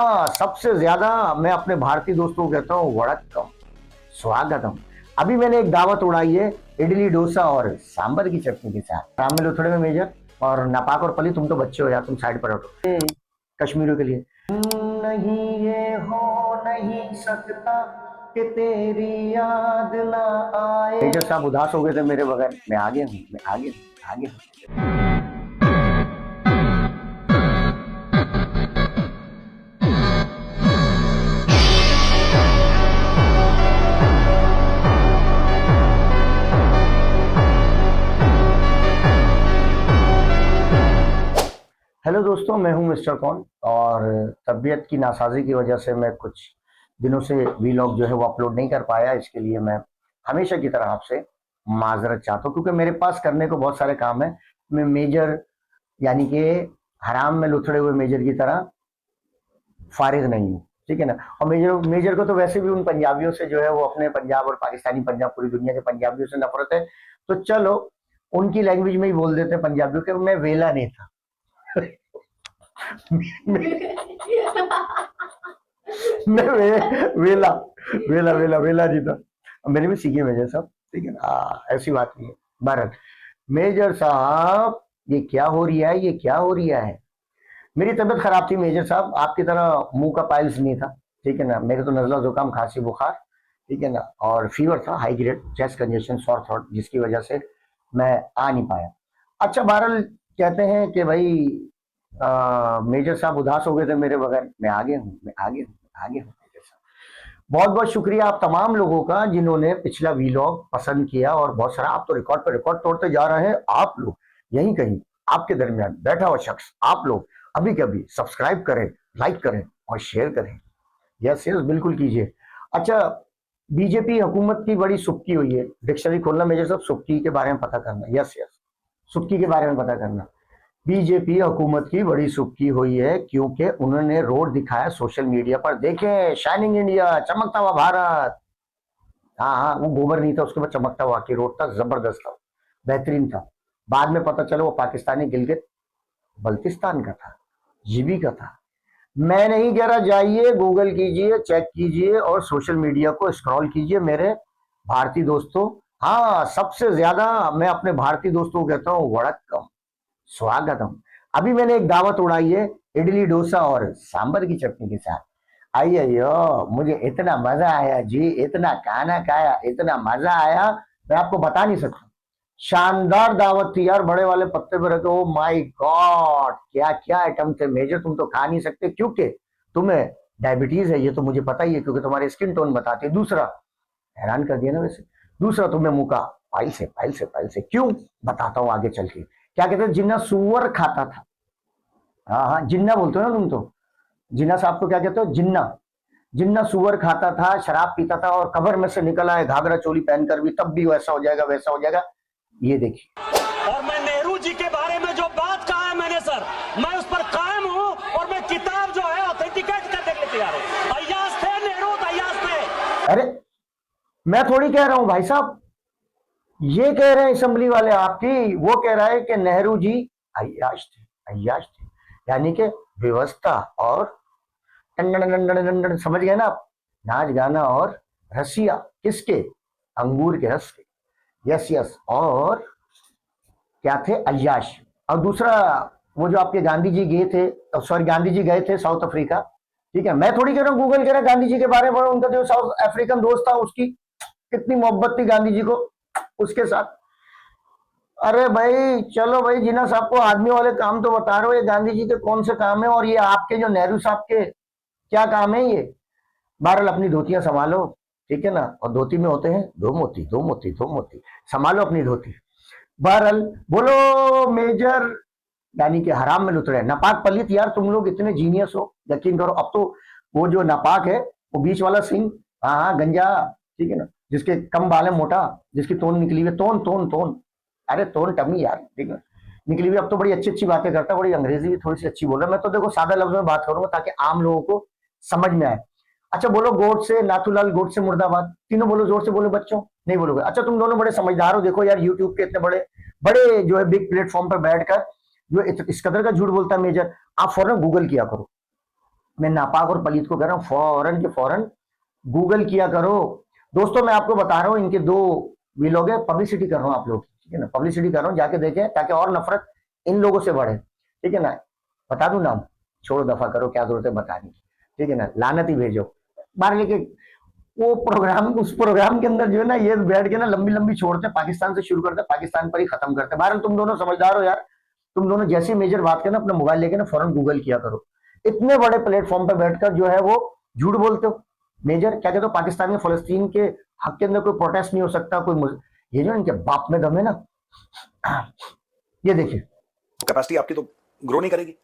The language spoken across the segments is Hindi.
हाँ, सबसे ज्यादा मैं अपने भारतीय दोस्तों को कहता हूँ वड़क्कम, स्वागतम। अभी मैंने एक दावत उड़ाई है इडली डोसा और सांबर की चटनी के साथ। राम में लोथड़े में मेजर और नापाक और पली, तुम तो बच्चे हो यार, तुम साइड पर हटो। कश्मीरियों के लिए नहीं ये हो नहीं सकता कि तेरी याद ना आए। मेजर साहब उदास हो गए थे मेरे बगैर। मैं आगे हूँ, मैं आगे हूँ, आगे हूँ। हेलो दोस्तों, मैं हूं मिस्टर कौन। और तबीयत की नासाजी की वजह से मैं कुछ दिनों से वीलॉग जो है वो अपलोड नहीं कर पाया। इसके लिए मैं हमेशा की तरह आपसे माजरत चाहता हूं, क्योंकि मेरे पास करने को बहुत सारे काम है। मैं मेजर यानी कि हराम में लुथड़े हुए मेजर की तरह फारिग नहीं हूँ, ठीक है ना। और मेजर मेजर को तो वैसे भी उन पंजाबियों से जो है वो अपने पंजाब और पाकिस्तानी पंजाब, पूरी दुनिया के पंजाबियों से नफरत है। तो चलो उनकी लैंग्वेज में ही बोल देते हैं पंजाबियों के, मैं वेला नहीं था। मैं वेला वेला वेला वेला जी था। मैंने भी सीखे मेजर साहब, ठीक है ना। ऐसी बात नहीं है। भारत मेजर साहब, ये क्या हो रहा है, ये क्या हो रहा है। मेरी तबीयत खराब थी मेजर साहब, आपकी तरह मुंह का पाइल्स नहीं था, ठीक है ना। मेरे तो नजला जुकाम खांसी बुखार, ठीक है ना, और फीवर था high grade, chest congestion, sore throat, जिसकी वजह से मैं आ नहीं पाया। अच्छा, बहरहाल कहते हैं कि भाई मेजर साहब उदास हो गए थे मेरे बगैर। मैं आगे हूँ, मैं आगे हूँ, आगे हूँ मेजर साहब। बहुत बहुत शुक्रिया आप तमाम लोगों का जिन्होंने पिछला वीलॉग पसंद किया। और बहुत सारा, आप तो रिकॉर्ड पर रिकॉर्ड तोड़ते जा रहे हैं। आप लोग यहीं कहीं आपके दरमियान बैठा हुआ शख्स, आप लोग अभी के अभी सब्सक्राइब करें, लाइक करें और शेयर करें। यस यस, बिल्कुल कीजिए। अच्छा, बीजेपी हुकूमत की बड़ी सुबकी हुई है। डिक्शनरी खोलना मेजर साहब, सुबकी के बारे में पता करना। यस यस, सुबकी के बारे में पता करना। बीजेपी हुकूमत की बड़ी सुबकी हुई है क्योंकि उन्होंने रोड दिखाया सोशल मीडिया पर। देखें, शाइनिंग इंडिया, चमकता हुआ भारत। हाँ हाँ, वो गोबर नहीं था, उसके बाद चमकता हुआ की रोड था, जबरदस्त था, बेहतरीन था। बाद में पता चला वो पाकिस्तानी गिलगित बल्तिस्तान का था, जीबी का था। मैं नहीं कह रहा, जाइए गूगल कीजिए, चेक कीजिए और सोशल मीडिया को स्क्रॉल कीजिए मेरे भारतीय दोस्तों। हाँ, सबसे ज्यादा मैं अपने भारतीय दोस्तों को कहता हूँ वड़क्कम, स्वागतम। अभी मैंने एक दावत उड़ाई है इडली डोसा और सांबर की चटनी के साथ। अयो, मुझे इतना मजा आया जी, इतना खाना खाया, इतना मजा आया, मैं आपको बता नहीं सकता। शानदार दावत थी यार, बड़े वाले पत्ते पे रखे। ओ माय गॉड, क्या क्या आइटम थे मेजर। तुम तो खा नहीं सकते क्योंकि तुम्हें डायबिटीज है, ये तो मुझे पता ही है, क्योंकि तुम्हारे स्किन टोन बताती है। दूसरा, हैरान कर दिया ना वैसे। दूसरा, तुम्हें मुंह का पाइल से क्यों, बताता हूं आगे चल के। क्या कहते हैं, जिन्ना सुअर खाता था। हाँ हाँ, जिन्ना बोलते हो ना तुम तो। जिन्ना साहब को क्या कहते हो, जिन्ना। जिन्ना सुअर खाता था, शराब पीता था और कब्र में से निकला है घाघरा चोली पहनकर भी, तब भी वैसा हो जाएगा, वैसा हो जाएगा। ये देखिए। और मैं नेहरू जी के बारे में जो बात कहा है मैंने सर, मैं उस पर कायम हूं और मैं किताब जो है ऑथेंटिकेट करने के लिए तैयार हूं। अय्याज थे नेहरू, अय्याज थे। अरे, मैं थोड़ी कह रहा हूं भाई साहब, ये कह रहे हैं असेंबली वाले आपकी। वो कह रहा है कि नेहरू जी अय्याश थे, अय्याश थे, यानी कि व्यवस्था और समझ गए ना आप। नाच गाना और रसिया किसके, अंगूर के रस के। यस यस, और क्या थे, अय्याश। और दूसरा, वो जो आपके गांधी जी गए थे, सॉरी गांधी जी गए थे साउथ अफ्रीका, ठीक है। मैं थोड़ी कह रहा हूँ, गूगल कह रहा है गांधी जी के बारे में। उनका जो साउथ अफ्रीकन दोस्त था, उसकी कितनी मोहब्बत थी गांधी जी को उसके साथ। अरे भाई चलो भाई, जिन्ना साहब को आदमी वाले काम तो बता रहे हो, ये गांधी जी के कौन से काम है और ये आपके जो नेहरू साहब के क्या काम है ये। बहरहाल अपनी धोतियां संभालो, ठीक है ना। और धोती में होते हैं दो मोती, दो मोती, दो मोती। संभालो अपनी धोती। बहरहाल बोलो मेजर, यानी कि हराम में लुतरे नापाक पलित। यार तुम लोग इतने जीनियस हो, यकीन करो। अब तो वो जो नापाक है, वो बीच वाला सिंह, हाँ हाँ, गंजा, ठीक है ना, जिसके कम बाल है, मोटा, जिसकी तोन निकली हुई, तोन तोन तोन, अरे तोन टमी यार, ठीक है, निकली हुई। अब तो बड़ी अच्छी अच्छी बातें करता है, बड़ी अंग्रेजी भी थोड़ी सी अच्छी बोल रहा है। मैं तो देखो सादा लफ्ज में बात करूंगा ताकि आम लोगों को समझ में आए। अच्छा बोलो, गोड से नाथूलाल, गोड से मुर्दाबाद, तीनों बोलो, जोर से बोलो बच्चों। नहीं बोलोगे? अच्छा, तुम दोनों बड़े समझदार हो। देखो यार, यूट्यूब के इतने बड़े बड़े जो है बिग प्लेटफॉर्म पर बैठकर जो इस कदर का झूठ बोलता है मेजर, आप फौरन गूगल किया करो। मैं नापाक और पलीत को कह रहा हूं, फौरन के फौरन गूगल किया करो। दोस्तों मैं आपको बता रहा हूं, इनके 2 वीलॉग है, पब्लिसिटी कर रहा हूं आप लोग, ठीक है ना, पब्लिसिटी कर रहा हूं, जाके देखें ताकि और नफरत इन लोगों से बढ़े, ठीक है ना। बता दूं नाम, छोड़ो दफा करो, क्या जरूरत है बताने की, ठीक है ना, लानत ही भेजो बाहर लेके। वो प्रोग्राम, उस प्रोग्राम के अंदर जो है ना, ये बैठ के ना लंबी लंबी छोड़ते, पाकिस्तान से शुरू करते, पाकिस्तान पर ही खत्म करते। बहरहाल तुम दोनों समझदार हो यार, तुम दोनों जैसी मेजर बात करना, अपना मोबाइल लेके ना फौरन गूगल किया करो। इतने बड़े प्लेटफॉर्म पे बैठकर जो है वो झूठ बोलते हो। मेजर क्या कहते हो, पाकिस्तान में फलस्तीन के हक के अंदर कोई प्रोटेस्ट नहीं हो सकता, ये जो इनके बाप में दम है ना, ये देखिए। कैपेसिटी आपकी तो ग्रो नहीं करेगी।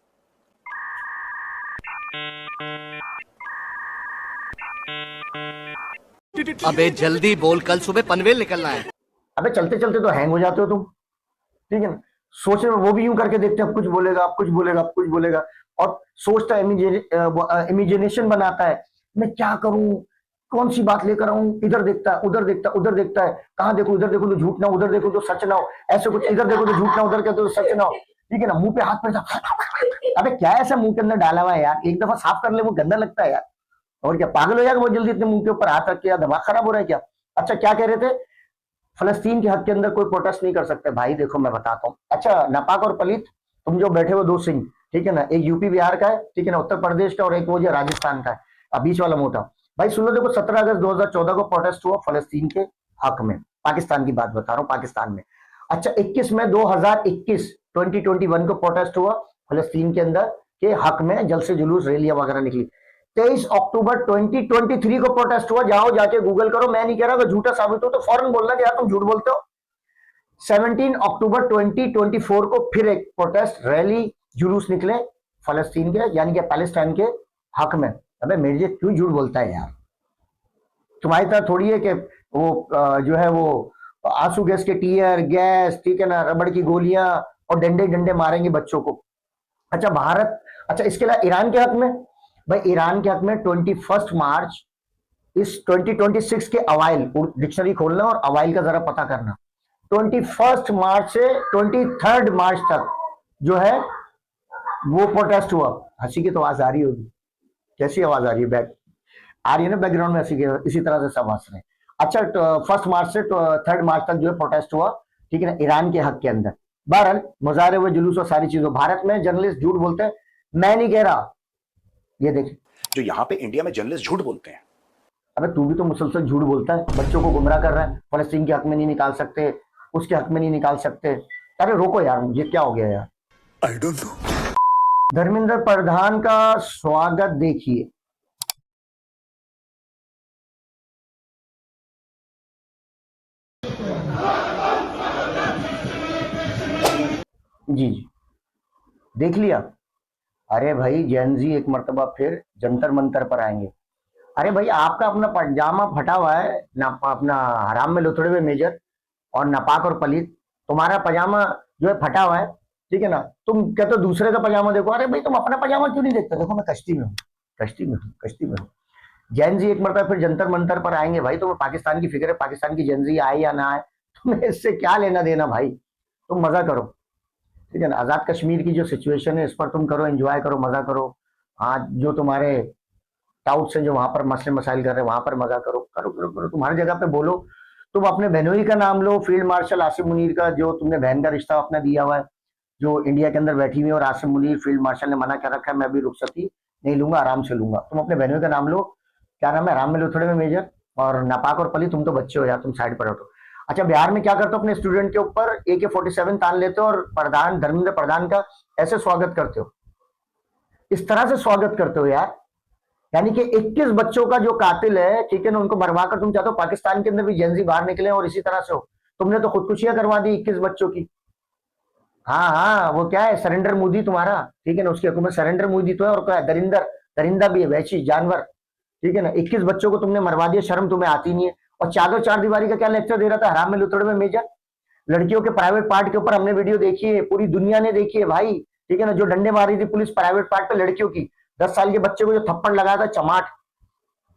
अबे जल्दी बोल, कल सुबह पनवेल निकलना है। अबे चलते चलते तो हैंग हो जाते हो तुम, ठीक है ना। सोचने में वो भी यूं करके देखते हैं, अब कुछ बोलेगा, अब कुछ बोलेगा, अब कुछ बोलेगा, और सोचता है, इमेजिनेशन बनाता है, मैं क्या करूं, कौन सी बात लेकर आऊं, इधर देखता है, उधर देखता है, उधर देखता है, कहां देखो, इधर देखो तो झूठ ना हो, उधर देखो तो सच ना हो, ऐसे कुछ, इधर देखो तो झूठ ना हो, उधर कहते तो सच ना हो, ठीक है ना। मुंह पे हाथ पे, अबे क्या ऐसा मुंह के अंदर डाला हुआ है यार, एक दफा साफ कर ले, वो गंदा लगता है यार। और क्या पागल हो जाएगा बहुत जल्दी, इतने मुंह के ऊपर हाथ रख के, या दिमाग खराब हो रहा है क्या। अच्छा क्या कह रहे थे, फलस्तीन के हक के अंदर कोई प्रोटेस्ट नहीं कर सकते। भाई देखो मैं बताता हूँ, अच्छा नापाक और पलीत, तुम जो बैठे हो 2 सिंह, ठीक है ना, एक यूपी बिहार का है, ठीक है ना, उत्तर प्रदेश का, और एक वो जो राजस्थान का है, बीच वाला मोटा। भाई सुन लो, देखो 17 अगस्त 2014 को प्रोटेस्ट हुआ फलस्तीन के हक में, पाकिस्तान की बात बता रहा हूँ, पाकिस्तान में। अच्छा 21 में 2021 को प्रोटेस्ट हुआ फलस्तीन के अंदर के हक में, जल से जुलूस, रैलियां वगैरह निकली। 23 अक्टूबर 2023 को प्रोटेस्ट हुआ, जाओ जाके गूगल करो, मैं नहीं कह रहा, अगर झूठा साबित हो तो फौरन बोलना कि यार तुम झूठ बोलते हो। 17 अक्टूबर 2024 को फिर एक प्रोटेस्ट, रैली, जुलूस निकले फलस्तीन के, यानी कि पैलेस्टाइन के हक में। अबे मेरे क्यों झूठ बोलता है यार, तुम्हारी तरह थोड़ी है कि वो जो है वो आंसू गैस के टीयर गैस, ठीक है ना, रबड़ की गोलियां और डंडे डंडे मारेंगे बच्चों को। अच्छा भारत, अच्छा इसके अलावा ईरान के हक में, भाई ईरान के हक में 21 मार्च इस 2026 के अवाइल, डिक्शनरी खोलना और अवाइल का जरा पता करना, 21 मार्च से 23 मार्च तक जो है वो प्रोटेस्ट हुआ। हंसी की तो आवाज आ रही होगी, कैसी आवाज आ रही है, बैक आ रही है ना बैकग्राउंड में, हंसी के, इसी तरह से सब हंस रहे हैं। अच्छा 1 मार्च से 3 मार्च तक जो है प्रोटेस्ट हुआ, ठीक है ना, ईरान के हक के अंदर। बहरहाल मुजाहरे हुए, जुलूस और सारी चीजों। भारत में जर्नलिस्ट झूठ बोलते हैं, मैं नहीं कह रहा, ये देखिए। जो यहाँ पे इंडिया में जर्नलिस्ट झूठ बोलते हैं। अबे तू भी तो मुसलसल झूठ बोलता है, बच्चों को गुमराह कर रहा है, फलस्तीन के हक में नहीं निकाल सकते, उसके हक में नहीं निकाल सकते। अरे रोको यार, मुझे क्या हो गया यार। I don't know. Dharmendra Pradhan का स्वागत देखिए, जी जी देख लिया। अरे भाई जैनजी एक मर्तबा फिर जंतर मंतर पर आएंगे। अरे भाई आपका अपना पजामा फटा हुआ है ना, अपना हराम में लुथड़े हुए मेजर और नापाक और पलीत, तुम्हारा पजामा जो है फटा हुआ है, ठीक है ना। तुम कहते हो दूसरे का पजामा देखो, अरे भाई तुम अपना पजामा क्यों नहीं देखते, देखो मैं कश्ती में हूँ, कश्ती में हूँ, कश्ती में हूँ। जैनजी एक मरतबा फिर जंतर मंतर पर आएंगे। भाई तुम्हें पाकिस्तान की फिक्र है, पाकिस्तान की जैनजी आए या ना आए, तुम्हें इससे क्या लेना देना भाई, तुम मजा करो, ठीक है ना। आजाद कश्मीर की जो सिचुएशन है इस पर तुम करो, एंजॉय करो, मजा करो। हाँ जो तुम्हारे टाउट्स हैं जो वहां पर मसले मसाइल कर रहे हैं, वहां पर मजा करो, करो करो करो, तुम्हारी जगह पे बोलो। तुम अपने बहनोई का नाम लो, फील्ड मार्शल आसिम मुनीर का, जो तुमने बहन का रिश्ता अपना दिया हुआ है, जो इंडिया के अंदर बैठी हुई है, और आसिम मुनीर फील्ड मार्शल ने मना कर रखा है, मैं भी रुखसती नहीं लूंगा, आराम से लूंगा। तुम अपने बहनोई का नाम लो, क्या नाम है, राम में लुथड़े में मेजर, और नापाक और पली, तुम तो बच्चे हो यार, तुम साइड पर हटो। अच्छा बिहार में क्या करते हो, अपने स्टूडेंट के ऊपर AK-47 तान लेते हो और प्रधान, धर्मेंद्र प्रधान का ऐसे स्वागत करते हो, इस तरह से स्वागत करते हो यार। यानी कि 21 बच्चों का जो कातिल है, ठीक है ना, उनको मरवा कर तुम चाहते हो पाकिस्तान के अंदर भी जेंजी बाहर निकले, और इसी तरह से हो। तुमने तो खुदकुशियां करवा दी 21 बच्चों की। हाँ हाँ वो क्या है, सरेंडर मोदी तुम्हारा, ठीक है ना, उसकी हुकूमत सरेंडर मोदी तो है, और क्या है, दरिंदर, दरिंदा भी है, वैसी जानवर, ठीक है ना। 21 बच्चों को तुमने मरवा दिया, शर्म तुम्हें आती नहीं है। और चादर चार दीवारी का क्या लेक्चर दे रहा था, हराम में लुथड़ में मेजर। लड़कियों के प्राइवेट पार्ट के ऊपर हमने वीडियो देखी है, पूरी दुनिया ने देखी है भाई, ठीक है ना, जो डंडे मार रही थी पुलिस प्राइवेट पार्ट पे लड़कियों की, 10 साल के बच्चे को जो थप्पड़ लगाया था, चमाट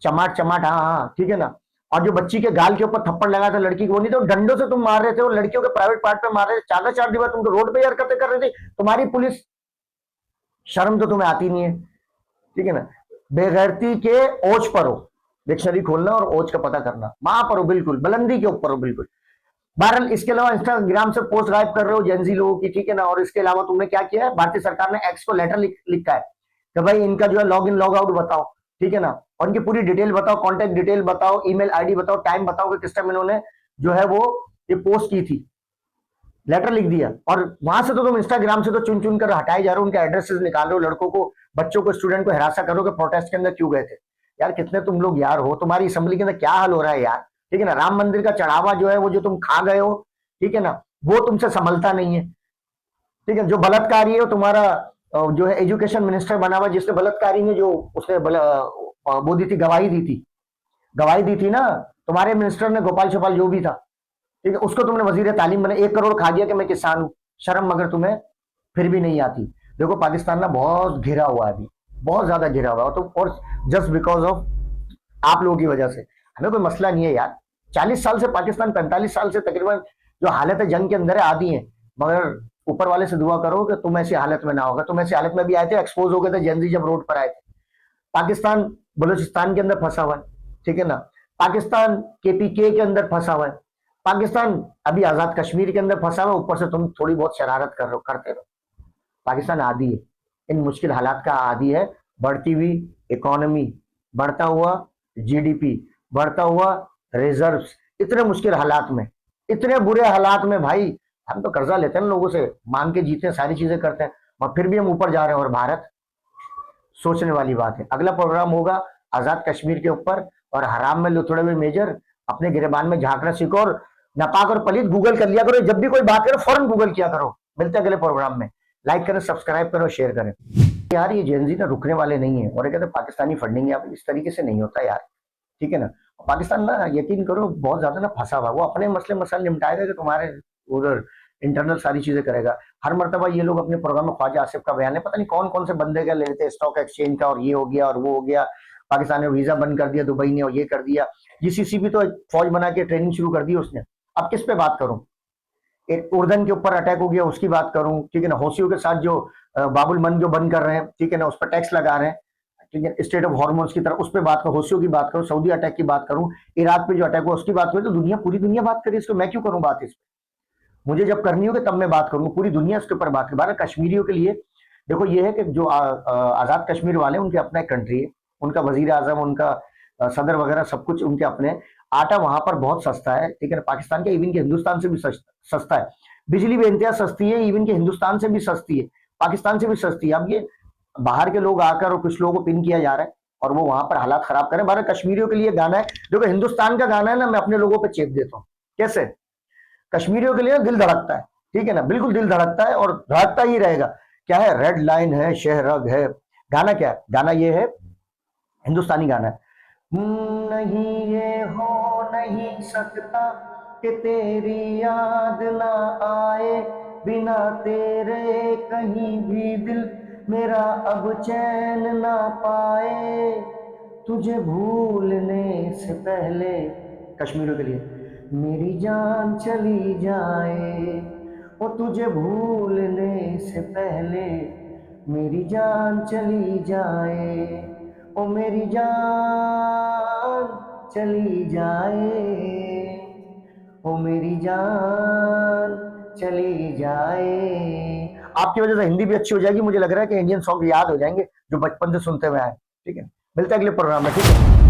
चमाट चमाट, हाँ हाँ ठीक है ना। और जो बच्ची के गाल के ऊपर थप्पड़ लगाया था लड़की को, वो नहीं तो डंडों से तुम मार रहे थे, और लड़कियों के प्राइवेट पार्ट पे मार रहे थे, चादर चार दीवार, तुम तो रोड पे हरकतें कर रहे थे, तुम्हारी पुलिस, शर्म तो तुम्हें आती नहीं है, ठीक है ना। बेगैरती के ओज पर हो, डिक्शनरी खोलना और ओज का पता करना, वहां पर हो, बिल्कुल बुलंदी के ऊपर हो, बिल्कुल। बहरहाल इसके अलावा इंस्टाग्राम से पोस्ट गायब कर रहे हो जेंजी लोगों की, ठीक है ना। और इसके अलावा तुमने क्या किया है, भारतीय सरकार ने एक्स को लेटर लिखा है कि भाई इनका जो है लॉग इन लॉग आउट बताओ, ठीक है ना, और इनकी पूरी डिटेल बताओ, कॉन्टेक्ट डिटेल बताओ, ईमेल आईडी बताओ, टाइम बताओ कि किस टाइम इन्होंने जो है वो ये पोस्ट की थी, लेटर लिख दिया। और वहां से तो तुम इंस्टाग्राम से तो चुन चुन कर हटाए जा रहे हो, उनके एड्रेसेस निकाल रहे हो, लड़कों को, बच्चों को, स्टूडेंट को हरासा करो कि प्रोटेस्ट के अंदर क्यों गए थे। यार कितने तुम लोग यार हो, तुम्हारी असेंबली के अंदर क्या हाल हो रहा है यार, ठीक है ना। राम मंदिर का चढ़ावा जो है वो जो तुम खा गए हो, ठीक है ना, वो तुमसे संभलता नहीं है, ठीक है। जो बलात्कारी है वो तुम्हारा जो है एजुकेशन मिनिस्टर बना हुआ, जिसने बलात्कारी में जो उसने वो दी थी, गवाही दी थी ना, तुम्हारे मिनिस्टर ने, गोपाल छपाल जो भी था, ठीक है, उसको तुमने वजीर तालीम बना, 1 करोड़ खा दिया कि मैं किसान हूं। शर्म मगर तुम्हें फिर भी नहीं आती। देखो पाकिस्तान ना बहुत घिरा हुआ है अभी, बहुत ज्यादा घिरा हुआ है, तो और जस्ट बिकॉज ऑफ आप लोगों की वजह से। हमें कोई मसला नहीं है यार, 40 साल से पाकिस्तान, 45 साल से तकरीबन जो हालत है जंग के अंदर है, आदि है। मगर ऊपर वाले से दुआ करो कि तुम ऐसी हालत में ना होगा। तुम ऐसी हालत में भी आए थे, एक्सपोज हो गए थे जेंजी जब रोड पर आए थे। पाकिस्तान बलूचिस्तान के अंदर फंसा हुआ है, ठीक है ना, पाकिस्तान केपीके के अंदर फंसा हुआ है, पाकिस्तान अभी आजाद कश्मीर के अंदर फंसा हुआ, ऊपर से तुम थोड़ी बहुत शरारत करते रहो। पाकिस्तान आदी है, इन मुश्किल हालात का आदी है। बढ़ती हुई इकोनॉमी, बढ़ता हुआ जीडीपी, बढ़ता हुआ रिजर्व्स, इतने मुश्किल हालात में, इतने बुरे हालात में भाई हम तो कर्जा लेते हैं लोगों से, मांग के जीते हैं, सारी चीजें करते हैं, और फिर भी हम ऊपर जा रहे हैं। और भारत, सोचने वाली बात है। अगला प्रोग्राम होगा आजाद कश्मीर के ऊपर, और हराम में लुथड़े हुए मेजर अपने गिरबान में झांकना सीखो, और नापाक और पलीत गूगल कर लिया करो, जब भी कोई बात करो फौरन गूगल किया करो। मिलते हैं अगले प्रोग्राम में, लाइक करें, सब्सक्राइब करें, शेयर करें। यार ये जेनजी ना रुकने वाले नहीं है, और ये कहते पाकिस्तानी फंडिंग है, इस तरीके से नहीं होता यार, ठीक है ना। पाकिस्तान ना यकीन करो बहुत ज्यादा ना फंसा हुआ, वो अपने मसले मसाइल निपटाएगा कि तुम्हारे उधर इंटरनल सारी चीजें करेगा। हर मर्तबा ये लोग अपने प्रोग्राम में ख्वाजा आसिफ का बयान है, पता नहीं कौन कौन से बंदे का लेते हैं, स्टॉक एक्सचेंज का, और ये हो गया और वो हो गया, पाकिस्तान ने वीजा बंद कर दिया दुबई ने, और ये कर दिया। जीसीसी भी तो फौज बना के ट्रेनिंग शुरू कर दी उसने। अब किस पे बात करूं, एक उर्दन के ऊपर अटैक हो गया उसकी बात करूं, ठीक है ना, हौसियों के साथ जो बाबुल मन जो बंद कर रहे हैं, ठीक है ना, उस पर टैक्स लगा रहे हैं, ठीक है, स्टेट ऑफ हॉर्मोन्स की तरफ, उस पर बात करूं, हौसियों की बात करूं, सऊदी अटैक की बात करूं, इराक पे जो अटैक हुआ उसकी बात करूं, तो दुनिया, पूरी दुनिया बात करे इसको, मैं क्यों करूं बात इस पर। मुझे जब करनी होगी तब मैं बात करूंगा, पूरी दुनिया इसके ऊपर बात करे। कश्मीरियों के लिए देखो ये है कि जो आजाद कश्मीर वाले उनके अपना एक कंट्री है, उनका वजीर आजम, उनका सदर वगैरह सब कुछ उनके अपने, आटा वहां पर बहुत सस्ता है, ठीक है, पाकिस्तान के इवन के हिंदुस्तान से भी सस्ता है, बिजली भी इंतहा सस्ती है, इवन के हिंदुस्तान से भी सस्ती है, पाकिस्तान से भी सस्ती है। अब ये बाहर के लोग आकर और कुछ लोगों को पिन किया जा रहा है और वो वहां पर हालात खराब करें। भारत कश्मीरियों के लिए गाना है, देखो हिंदुस्तान का गाना है ना, मैं अपने लोगों पे चेप देता हूँ। कैसे? कश्मीरियों के लिए दिल धड़कता है, ठीक है ना, बिल्कुल दिल धड़कता है और धड़कता ही रहेगा। क्या है? रेड लाइन है, शहरग है, गाना क्या है? गाना ये है, हिंदुस्तानी गाना है, नहीं ये हो नहीं सकता कि तेरी याद ना आए, बिना तेरे कहीं भी दिल मेरा अब चैन ना पाए, तुझे भूलने से पहले, कश्मीरियों के लिए, मेरी जान चली जाए, वो तुझे भूलने से पहले मेरी जान चली जाए, ओ मेरी जान चली जाए, ओ मेरी जान चली जाए। आपकी वजह से हिंदी भी अच्छी हो जाएगी, मुझे लग रहा है कि इंडियन सॉन्ग याद हो जाएंगे जो बचपन से सुनते हुए आए, ठीक है। मिलते हैं अगले प्रोग्राम में, ठीक है।